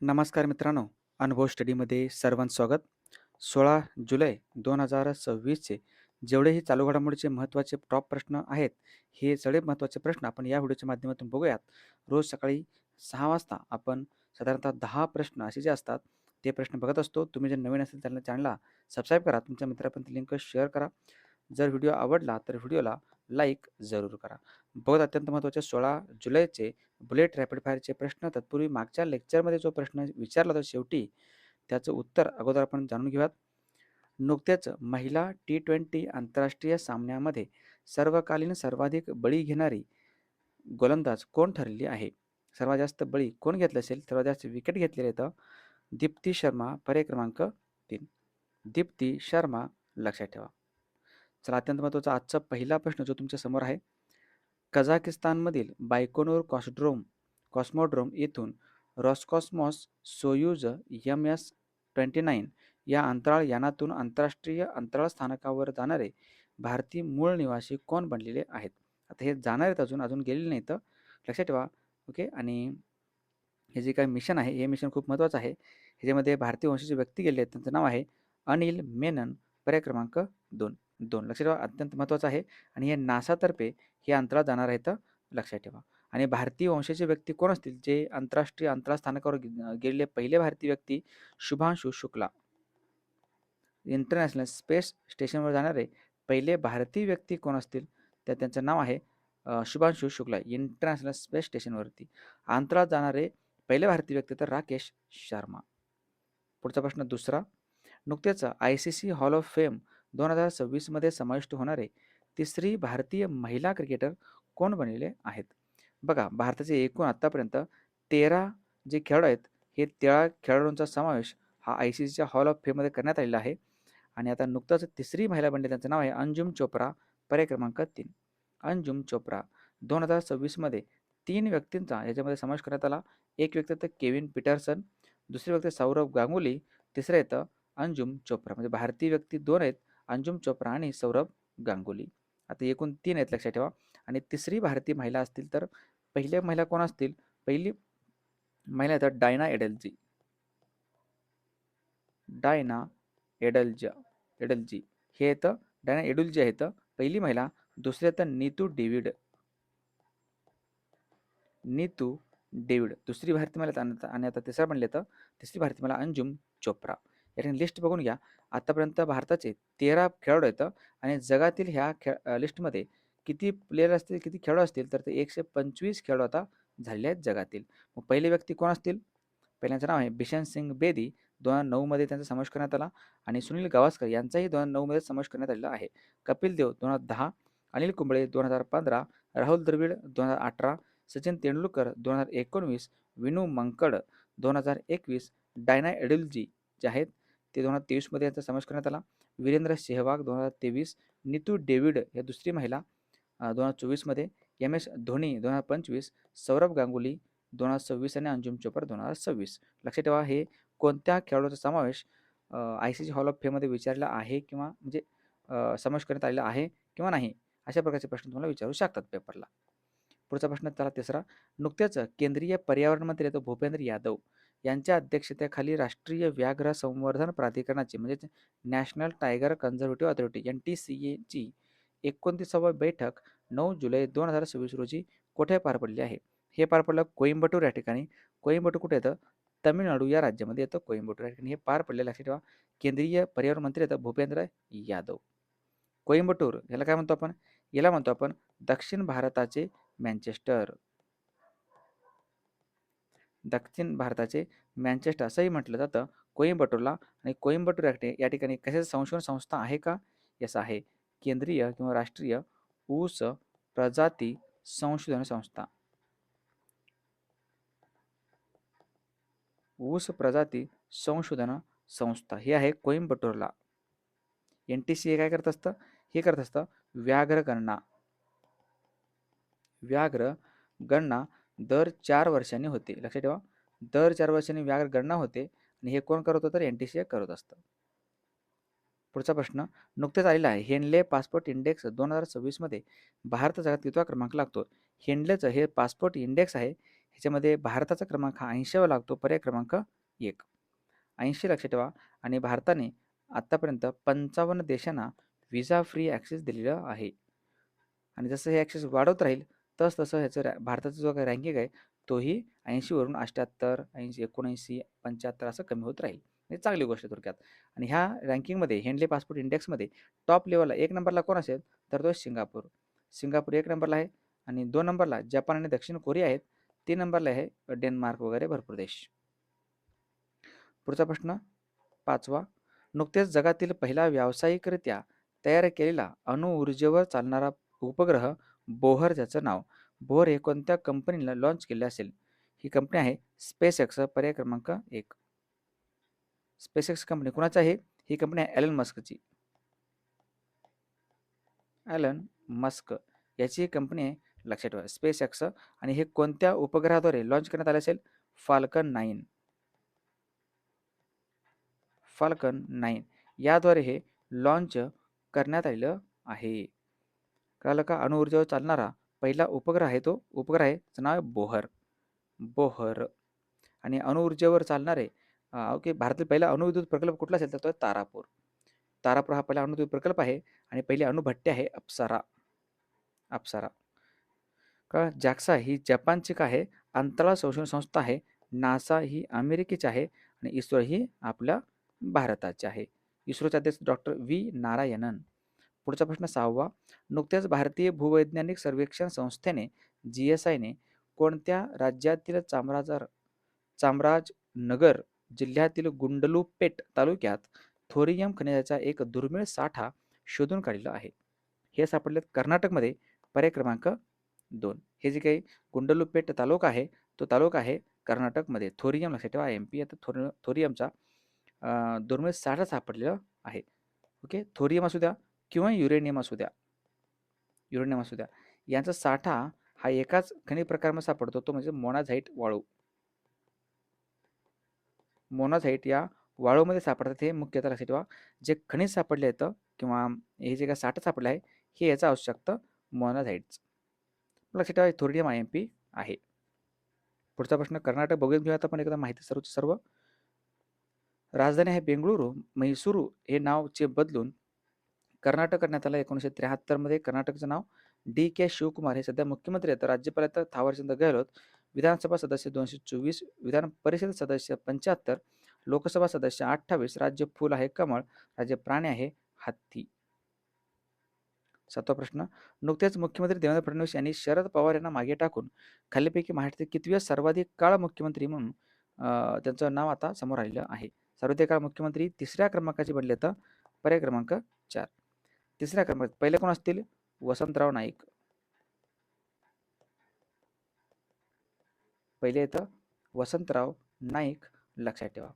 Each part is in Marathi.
नमस्कार मित्रांनो, अनुभव स्टडीमध्ये सर्वांचं स्वागत. 16 जुलै 2026चे जेवढेही चालू घडामोडीचे महत्त्वाचे टॉप प्रश्न आहेत, हे सगळे महत्त्वाचे प्रश्न आपण या व्हिडिओच्या माध्यमातून बघूयात. रोज सकाळी 6 वाजता आपण साधारणतः 10 प्रश्न असे जे असतात, ते प्रश्न बघत असतो. तुम्ही जर नवीन असेल तर चॅनलला सबस्क्राईब करा. तुमच्या मित्रापर्यंत लिंक शेअर करा. जर व्हिडिओ आवडला तर व्हिडिओला लाईक जरूर करा. बघत अत्यंत महत्त्वाचे 16 जुलैचे बुलेट रॅपिड फायरचे प्रश्न. तत्पूर्वी मागच्या लेक्चरमध्ये जो प्रश्न विचारला होता शेवटी, त्याचं उत्तर अगोदर आपण जाणून घेऊयात. नुकत्याच महिला T20 आंतरराष्ट्रीय सामन्यामध्ये सर्वकालीन सर्वाधिक बळी घेणारी गोलंदाज कोण ठरली आहे? सर्वात जास्त बळी कोण घेतले असेल? सर्वात जास्त विकेट घेतलेले तर दीप्ती शर्मा, पर्याय क्रमांक 3. दीप्ती शर्मा लक्षात ठेवा. चला, अत्यंत महत्त्वाचा आजचा पहिला प्रश्न जो तुमच्या समोर आहे. कझाकिस्तानमधील बायकोनूर कॉस्मोड्रोम येथून रॉसकॉस्मॉस सोयूज MS-29 या अंतराळ यानातून आंतरराष्ट्रीय अंतराळ स्थानकावर जाणारे भारतीय मूळ निवासी कोण बनलेले आहेत? आता हे जाणार आहेत, अजून अजून गेलेले नाहीत, लक्षात ठेवा. ओके. आणि हे जे काही मिशन आहे, हे मिशन खूप महत्त्वाचं आहे. ह्याच्यामध्ये भारतीय वंशाचे व्यक्ती गेले आहेत. त्यांचं नाव आहे अनिल मेनन, पर्याय क्रमांक 2. लक्षात ठेवा, अत्यंत महत्त्वाचं आहे. आणि हे नासातर्फे हे अंतराळात जाणार आहेत, लक्षात ठेवा. आणि भारतीय वंशाचे व्यक्ती कोण असतील? जे आंतरराष्ट्रीय अंतराळ स्थानकावर गेलेले पहिले भारतीय व्यक्ती शुभांशु शुक्ला. इंटरनॅशनल स्पेस स्टेशनवर जाणारे पहिले भारतीय व्यक्ती कोण असतील? तर त्यांचं नाव आहे शुभांशु शुक्ला. इंटरनॅशनल स्पेस स्टेशनवरती अंतराळात जाणारे पहिले भारतीय व्यक्ती तर राकेश शर्मा. पुढचा प्रश्न दुसरा. नुकतेच ICC हॉल ऑफ फेम 2026मध्ये समाविष्ट होणारे तिसरी भारतीय महिला क्रिकेटर कोण बनलेले आहेत? बघा, भारताचे एकूण आत्तापर्यंत 13 जे खेळाडू आहेत, हे 13 खेळाडूंचा समावेश हा ICCच्या हॉल ऑफ फेममध्ये करण्यात आलेला आहे. आणि आता नुकताच तिसरी महिला बनली, त्यांचं नाव आहे अंजुम चोप्रा, पर्याय क्रमांक 3. अंजुम चोप्रा. 2026मध्ये 3 व्यक्तींचा याच्यामध्ये समावेश करण्यात आला. एक व्यक्ती तर केविन पीटरसन, दुसरी व्यक्ती सौरभ गांगुली, तिसरं येतं अंजुम चोप्रा. म्हणजे भारतीय व्यक्ती 2 आहेत, अंजुम चोप्रा आणि सौरभ गांगुली. आता एकूण 3 आहेत, लक्षात ठेवा. आणि तिसरी भारतीय महिला असतील तर पहिल्या महिला कोण असतील? पहिली महिला येतात डायना एडल्जी. डायना एडल्जी हे येतं. डायना एडुल्जी आहेत पहिली महिला. दुसरी येतं नीतू डेव्हिड, दुसरी भारतीय महिला. आणि आता तिसरा बनले तर तिसरी भारतीय महिला अंजुम चोप्रा. या ठिकाणी लिस्ट बघून घ्या. आतापर्यंत भारताचे 13 खेळाडू आहेत आणि जगातील ह्या लिस्टमध्ये किती प्लेयर असतील, किती खेळाडू असतील, तर ते 125 खेळाडू आता झालेले आहेत जगातील. मग पहिले व्यक्ती कोण असतील? पहिल्यांचं नाव आहे बिशन सिंग बेदी. 2009मध्ये त्यांचा समावेश करण्यात आला. आणि सुनील गावस्कर यांचाही 2009मध्ये समावेश करण्यात आलेला आहे. कपिल देव 2010, अनिल कुंबळे 2015, राहुल द्रविड 2018, सचिन तेंडुलकर 2019, विनू मंकड 2021, डायना एडुल्जी जे आहेत ते 2023मध्ये यांचा समावेश करण्यात आला. वीरेंद्र सेहवाग 2023, नीतू डेव्हिड या दुसरी महिला 2024मध्ये, MS धोनी 2025, सौरभ गांगुली 2026 आणि अंजुम चोप्रा 2026. लक्षात ठेवा, हे कोणत्या खेळाडूचा समावेश ICC हॉल ऑफ फेममध्ये विचारला आहे किंवा म्हणजे समावेश करण्यात आलेला आहे किंवा नाही, अशा प्रकारचे प्रश्न तुम्हाला विचारू शकतात पेपरला. पुढचा प्रश्न त्याला तिसरा. नुकत्याच केंद्रीय पर्यावरण मंत्री भूपेंद्र यादव यांच्या अध्यक्षतेखाली राष्ट्रीय व्याघ्र संवर्धन प्राधिकरणाची म्हणजेच national tiger conservative authority NTCA ची 29वी बैठक 9 जुलै 2026 रोजी कुठे पार पडली आहे? हे पार पडलं कोइंबतूर या ठिकाणी. कोइंबतूर कुठे येतं? तमिळनाडू या राज्यामध्ये येतं कोइंबतूर या ठिकाणी हे पार पडलेलं. लक्षात ठेवा, केंद्रीय पर्यावरण मंत्री येतं भूपेंद्र यादव. कोइंबतूर याला काय म्हणतो आपण? याला म्हणतो आपण दक्षिण भारताचे मँचेस्टर. दक्षिण भारताचे मँचेस्टर असंही म्हटलं जातं कोइंबतूरला. आणि कोइंबतूर या ठिकाणी कशाची संशोधन संस्था आहे का? यस आहे, केंद्रीय किंवा राष्ट्रीय ऊस प्रजाती संशोधन संस्था. ऊस प्रजाती संशोधन संस्था हे आहे कोइंबतूरला. NTCA काय करत असतं? हे करत असतं व्याघ्र गणना दर 4 वर्षांनी होते. लक्षात ठेवा, दर 4 वर्षांनी व्याघ्र गणना होते. आणि हे कोण करत होतं? तर NTCA करत असतं. पुढचा प्रश्न नुकतेच आलेला आहे. हेनले पासपोर्ट इंडेक्स 2026मध्ये भारत जगात कितवा क्रमांक लागतो? हेनलेचं हे पासपोर्ट इंडेक्स आहे, ह्याच्यामध्ये भारताचा क्रमांक हा 80वा लागतो, पर्याय क्रमांक 1. 80 लक्षात ठेवा. आणि भारताने आत्तापर्यंत 55 देशांना व्हिसा फ्री ॲक्सेस दिलेला आहे. आणि जसं हे ॲक्सेस वाढत राहील तसं ह्याचं भारताचा जो काही रँकिंग आहे तोही 80 वरून 78, 80, 79, 75 असं कमी होत राहील. म्हणजे चांगली गोष्ट आहे थोडक्यात. आणि ह्या रँकिंगमध्ये हेनले पासपोर्ट इंडेक्समध्ये टॉप लेवलला 1 नंबरला कोण असेल तर तो सिंगापूर. सिंगापूर 1 नंबरला आहे. आणि 2 नंबरला जपान आणि दक्षिण कोरिया आहेत. 3 नंबरला आहे डेन्मार्क वगैरे भरपूर देश. पुढचा प्रश्न 5वा. नुकतेच जगातील पहिला व्यावसायिकरित्या तयार केलेला अणुऊर्जेवर चालणारा उपग्रह बोहर, ज्याचं नाव बोहर हे कोणत्या कंपनीला लॉन्च केले असेल? ही कंपनी आहे स्पेस एक्स, पर्याय क्रमांक 1. स्पेस एक्स कंपनी कुणाची आहे? ही कंपनी आहे एलन मस्कची. एलन मस्क याची ही कंपनी आहे, लक्षात ठेवा स्पेस एक्स. आणि हे कोणत्या उपग्रहाद्वारे लॉन्च करण्यात आले असेल? फाल्कन 9. फाल्कन 9 याद्वारे हे लॉन्च करण्यात आलेलं आहे. कळालं का? अणुऊर्जेवर चालणारा पहिला उपग्रह आहे, तो उपग्रह आहे त्याचं नाव आहे बोहर. बोहर. आणि अणुऊर्जेवर चालणारे ओके, भारतातील पहिला अणुविद्युत प्रकल्प कुठला असेल तर तो आहे तारापूर. तारापूर हा पहिला अणुविद्युत प्रकल्प आहे. आणि पहिली अणुभट्टी आहे अप्सरा. अप्सरा. का जॅक्सा ही जपानची का आहे अंतराळ संशोधन संस्था आहे. नासा ही अमेरिकेची आहे. आणि इस्रो ही आपल्या भारताची आहे. इस्रोचे अध्यक्ष डॉक्टर व्ही नारायणन. पुढचा प्रश्न 6वा. नुकत्याच भारतीय भूवैज्ञानिक सर्वेक्षण संस्थेने GSIने कोणत्या राज्यातील चामराजनगर जिल्ह्यातील गुंडलुपेट तालुक्यात थोरियम खनिजाचा एक दुर्मिळ साठा शोधून काढलेला आहे? हे सापडले कर्नाटकमध्ये, पर्याय क्रमांक 2. हे जे काही गुंडलुपेट तालुका आहे तो तालुका आहे कर्नाटकमध्ये. थोरियम लक्षात ठेवा, MP आता थोरियमचा दुर्मिळ साठा सापडलेला आहे. ओके, थोरियम असू द्या किंवा युरेनियम असू द्या, यांचा साठा हा एकाच खनिज प्रकारामध्ये सापडतो, तो म्हणजे मोनाझाईट वाळू. मोनाझाईट या वाळूमध्ये सापडतात हे मुख्यतः. लक्षात ठेवा, जे खनिज सापडले आहेत किंवा हे जे काही साठा सापडला आहे हे याचं असू शकतं मोनाझाईट्स. लक्षात ठेवा थोरियम IMP आहे. पुढचा प्रश्न कर्नाटक बघून घेऊया आता पण एकदा माहिती सर्व. राजधानी आहे बेंगळुरू, म्हैसूरू हे नावचे बदलून कर्नाटक करण्यात आलं 1973 मध्ये. कर्नाटकचं नाव DK शिवकुमार हे सध्या मुख्यमंत्री आहेत. राज्यपाल आहेत थावरचंद गेहलोत. विधानसभा सदस्य 224, विधान परिषद सदस्य 75, लोकसभा सदस्य 28, राज्य फूल आहे कमळ, राज्य प्राणी आहे हत्ती. 7वा प्रश्न. नुकतेच मुख्यमंत्री देवेंद्र फडणवीस यांनी शरद पवार यांना मागे टाकून खालीलपैकी महाराष्ट्राचे कितव्या सर्वाधिक काळ मुख्यमंत्री म्हणून त्यांचं नाव आता समोर आलेलं आहे? सर्वाधिक काळ मुख्यमंत्री 3ऱ्या क्रमांकाचे बनले तर पर्याय क्रमांक 4. 3ऱ्या क्रमांक पहिले कोण असतील? वसंतराव नाईक. पहिले येतं वसंतराव नाईक, लक्षात ठेवा.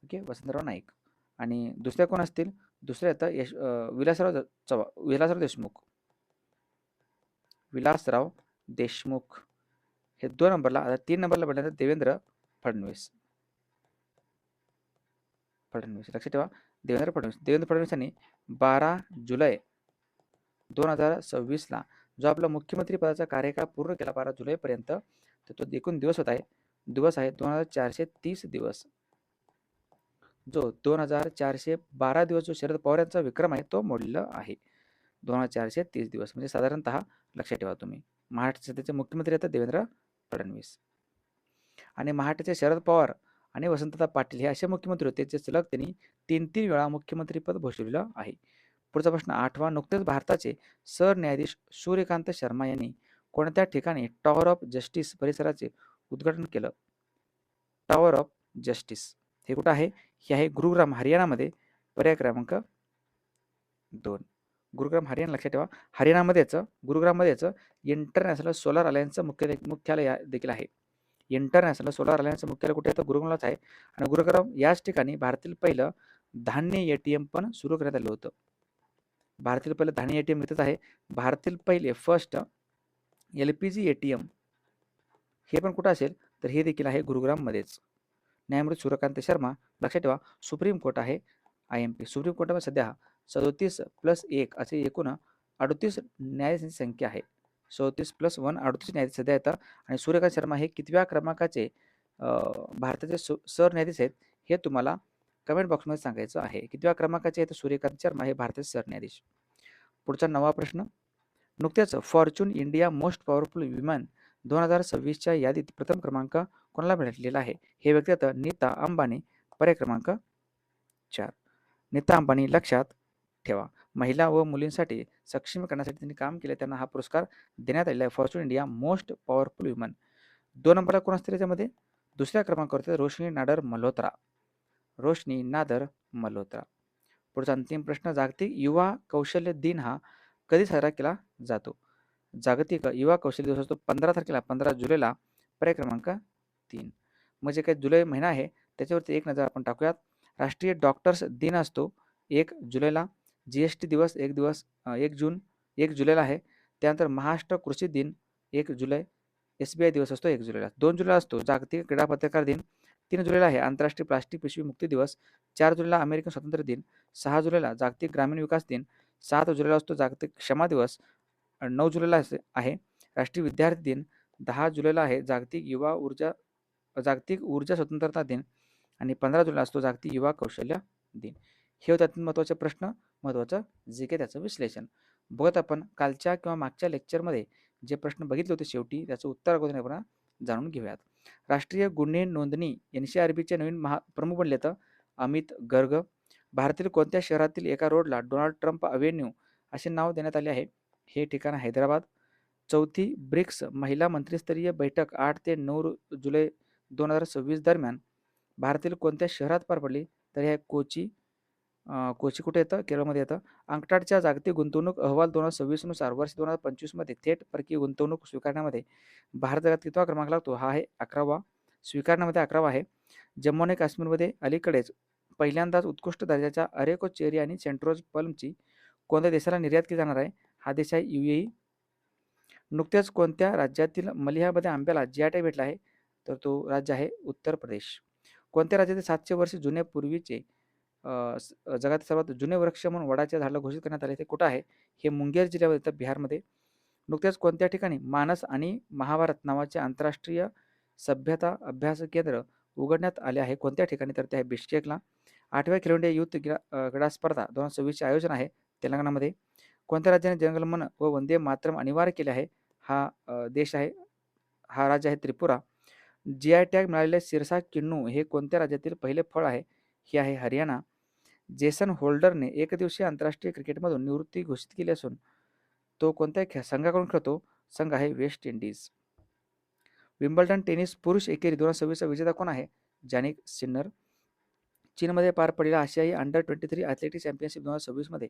ओके, वसंतराव नाईक. आणि दुसऱ्या कोण असतील? दुसऱ्या येतं विलासराव देशमुख. विलासराव देशमुख हे 2 नंबरला. आता 3 नंबरला बनले देवेंद्र फडणवीस. लक्षात ठेवा देवेंद्र फडणवीस यांनी 12 जुलै 2026ला जो आपला मुख्यमंत्री पदाचा कार्यकाळ पूर्ण केला 12 जुलैपर्यंत, तर तो एकूण दिवस आहे 2430 दिवस. जो 2412 दिवस जो शरद पवार यांचा विक्रम आहे तो मोडलेला आहे. 2430 दिवस म्हणजे साधारणतः लक्षात ठेवा तुम्ही. महाराष्ट्र सध्याचे मुख्यमंत्री आहेत देवेंद्र फडणवीस. आणि महाराष्ट्राचे शरद पवार आणि वसंतदादा पाटील हे असे मुख्यमंत्री होते जे सलग त्यांनी 3 वेळा मुख्यमंत्रीपद भूषविलेलं आहे. पुढचा प्रश्न 8वा. नुकतेच भारताचे सरन्यायाधीश सूर्यकांत शर्मा यांनी कोणत्या ठिकाणी टॉवर ऑफ जस्टिस परिसराचे उद्घाटन केलं? टॉवर ऑफ जस्टिस हे कुठं आहे? हे आहे गुरुग्राम हरियाणामध्ये, पर्याय क्रमांक 2. गुरुग्राम हरियाणा. लक्षात ठेवा हरियाणामध्ये गुरुग्राममध्ये इंटरनॅशनल सोलार अलायन्सचं मुख्यालय देखील आहे. इंटरनॅशनल सोलार अलायन्सचं मुख्यालय कुठे आहे? तर गुरुग्रामलाच आहे. आणि गुरुग्राम याच ठिकाणी भारतातील पहिलं धान्य ATM पण सुरू करण्यात आलं होतं. भारतातील पहिलं धान्य ATM इथंच आहे. भारतातील पहिले फर्स्ट LPG ATM हे पण कुठं असेल तर हे देखील आहे गुरुग्राममध्येच. न्यायमूर्ती सूर्यकांत शर्मा. लक्षात ठेवा सुप्रीम कोर्ट आहे IMP. सुप्रीम कोर्टामध्ये सध्या 37+1 असे एकूण 38 न्यायाधीशांची संख्या आहे. 34+1 38 न्यायाधीश सध्या येतात आणि सूर्यकांत शर्मा हे कितव्या क्रमांकाचे भारताचे सरन्यायाधीश आहेत हे तुम्हाला कमेंट बॉक्समध्ये सांगायचं आहे. कितव्या क्रमांकाचे आहेत सूर्यकांत शर्मा हे भारताचे सरन्यायाधीश. पुढचा 9वा प्रश्न. नुकत्याच Fortune India most powerful women 2026च्या यादीत प्रथम क्रमांक कोणाला भेटलेला आहे? हे व्यक्ती आहेत नीता अंबानी. पर्याय क्रमांक 4. नीता अंबानी लक्षात ठेवा. महिला व मुलींसाठी सक्षम करण्यासाठी त्यांनी काम केले, त्यांना हा पुरस्कार देण्यात आलेला आहे. Fortune India most powerful women. 2 नंबरला कोण असतील त्याच्यामध्ये? दुसऱ्या क्रमांकावरती रोशनी नाडर मल्होत्रा. रोशनी नादर मल्होत्रा. पुढचा अंतिम प्रश्न. जागतिक युवा कौशल्य दिन हा कधी साजरा केला जातो? जागतिक युवा कौशल्य दिवस असतो 15 तारखेला, 15 जुलैला. पर्याय क्रमांक 3. म्हणजे काय जुलै महिना आहे त्याच्यावरती एक नजर आपण टाकूयात. राष्ट्रीय डॉक्टर्स दिन असतो 1 जुलैला. GST दिवस 1 जून 1 जुलैला आहे. त्यानंतर महाराष्ट्र कृषी दिन 1 जुलै. SBI दिवस असतो 1 जुलैला. 2 जुलैला असतो जागतिक क्रीडा पत्रकार दिन. 3 जुलैला आहे आंतरराष्ट्रीय प्लास्टिक पिशवी मुक्ती दिवस. 4 जुलैला अमेरिकन स्वातंत्र्य दिन. 6 जुलैला जागतिक ग्रामीण विकास दिन. 7 जुलैला असतो जागतिक क्षमा दिवस. 9 जुलैला आहे राष्ट्रीय विद्यार्थी दिन. 10 जुलैला आहे जागतिक ऊर्जा स्वतंत्रता दिन आणि 15 जुलै असतो जागतिक युवा कौशल्य दिन. हे होते अत्यंत महत्त्वाचे प्रश्न, महत्त्वाचं जे काही त्याचं विश्लेषण. बघत आपण कालच्या किंवा मागच्या लेक्चरमध्ये जे प्रश्न बघितले होते शेवटी त्याचं उत्तर अगोदर आपण जाणून घेऊयात. राष्ट्रीय गुन्हे नोंदणी NCRBचे नवीन प्रमुख बनले तर अमित गर्ग. भारतातील कोणत्या शहरातील एका रोडला डोनाल्ड ट्रम्प अव्हेन्यू असे नाव देण्यात आले आहे? हे ठिकाण हैदराबाद. 4थी ब्रिक्स महिला मंत्रिस्तरीय बैठक 8 ते 9 जुलै 2026 दरम्यान भारतातील कोणत्या शहरात पार पडली? तर हे कोची. कोची कुठे येतं? केरळमध्ये येतं. अंकटाडच्या जागतिक गुंतवणूक अहवाल 2026 नुसार वर्ष 2025 मध्ये थेट परकीय गुंतवणूक स्वीकारण्यामध्ये भारत जगात कितवा क्रमांक लागतो? हा आहे 11वा. स्वीकारण्यामध्ये 11वा आहे. जम्मू आणि काश्मीरमध्ये अलीकडेच पहिल्यांदाच उत्कृष्ट दर्जाच्या अरेको चेरी आणि सेंट्रोज पल्मची कोणत्या देशाला निर्यात केली जाणार आहे? हा देश आहे UAE. नुकत्याच कोणत्या राज्यातील मलिहामध्ये आंब्याला GI टॅग भेटला आहे? तर तो राज्य आहे उत्तर प्रदेश. कोणत्या राज्यातील 700 वर्ष जुने पूर्वीचे जगात सर्वात जुने वृक्ष म्हणून वडाच्या झाडाला घोषित करण्यात आले ते कुठं आहे? हे मुंगेर जिल्ह्यामध्ये येतं बिहारमध्ये. नुकत्याच कोणत्या ठिकाणी मानस आणि महाभारत नावाचे आंतरराष्ट्रीय सभ्यता अभ्यास केंद्र उघडण्यात आले आहे? कोणत्या ठिकाणी? तर ते आहे बिश्केकला. 8व्या खेलो इंडिया युथ क्रीडा स्पर्धा 2026चे आयोजन आहे तेलंगणामध्ये. कोणत्या राज्याने जनगणमन व वंदे मातरम अनिवार्य केले आहे? हा राज्य आहे त्रिपुरा. GI टॅग मिळालेले सिरसा किन्नू हे कोणत्या राज्यातील पहिले फळ आहे? हे आहे हरियाणा. जेसन होल्डरने एकदिवसीय आंतरराष्ट्रीय क्रिकेटमधून निवृत्ती घोषित केली असून तो कोणत्या संघाकडून खेळतो? संघ आहे वेस्ट इंडिज. विम्बल्डन टेनिस पुरुष एकेरी 2026चा विजेता कोण आहे? जानिक सिन्नर. चीनमध्ये पार पडलेल्या आशियाई अंडर-23 ॲथलेटिक्स चॅम्पियनशिप 2026 मध्ये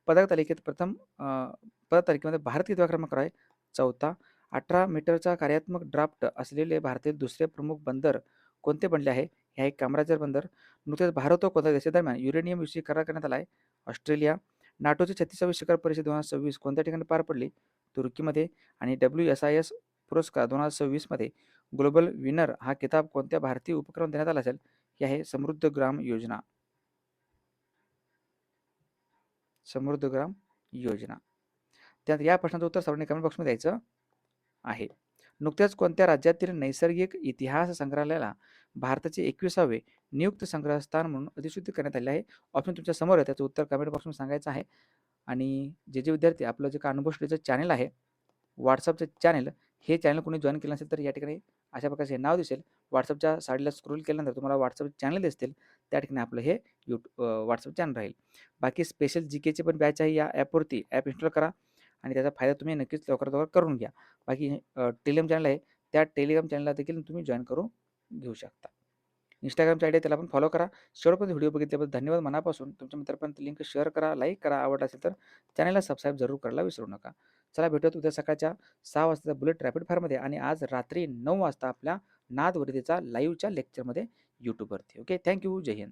पदक तालिकेमध्ये भारत कितव्या क्रमांकावर आहे? 4था. 18 मीटरचा कार्यात्मक ड्राफ्ट असलेले भारतातील दुसरे प्रमुख बंदर कोणते बनले आहे? हे आहे कामराजर बंदर. नुकतेच भारत व कोणत्या देशादरम्यान युरेनियम विषयी करार करण्यात आला आहे? ऑस्ट्रेलिया. नाटोचे 36वे शिखर परिषद 2026 कोणत्या ठिकाणी पार पडली? तुर्कीमध्ये. आणि WSIS पुरस्कार 2026 मध्ये ग्लोबल विनर हा किताब कोणत्या भारतीय उपक्रम देण्यात आला असेल? ही आहे समृद्ध ग्राम योजना. समृद्ध ग्राम योजना. त्यात या प्रश्नाचं उत्तर सर्वांनी कमेंट बॉक्समध्ये द्यायचं आहे. नुकत्याच कोणत्या राज्यातील नैसर्गिक इतिहास संग्रहालयाला भारताचे 21वे नियुक्त संग्रहस्थान म्हणून अधिसूचित करण्यात आले आहे? ऑप्शन तुमच्या समोर आहे, त्याचं उत्तर कमेंट बॉक्समध्ये सांगायचं आहे. आणि जे विद्यार्थी आपलं जे का अनुभव स्टडीचं चॅनल आहे व्हॉट्सअपचं चॅनल, हे चॅनल कोणी जॉईन केलं नसेल तर या ठिकाणी अशा प्रकारचे नाव दिसेल. व्हॉट्सअपच्या साईडला स्क्रोल केल्यानंतर तुम्हाला व्हॉट्सअप चॅनल दिसतील, त्या ठिकाणी आपलं हे व्हॉट्सअप चॅनल राहील. बाकी स्पेशल GKची पण बॅच आहे या ॲपवरती. ॲप इन्स्टॉल करा आणि त्याचा फायदा तुम्ही नक्कीच लवकरात लवकर करून घ्या. बाकी टेलिग्राम चॅनल आहे, त्या टेलिग्राम चॅनलला देखील तुम्ही जॉईन करून घेऊ शकता. इंस्टाग्रामची आयडी त्याला पण फॉलो करा. शेवटपर्यंत व्हिडिओ बघितल्याबद्दल धन्यवाद मनापासून. तुमच्या मित्रांपर्यंत लिंक शेअर करा, लाईक करा. आवडला असेल तर चॅनलला सबस्क्राईब जरूर करायला विसरू नका. चला भेटूयात उद्या सकाळच्या 6 वाजता बुलेट रॅपिड फायरमध्ये आणि आज रात्री 9 वाजता आपल्या नाद वर्धेचा लाईव्हच्या लेक्चरमध्ये यूट्यूबवरती. Okay, thank you. जय हिंद.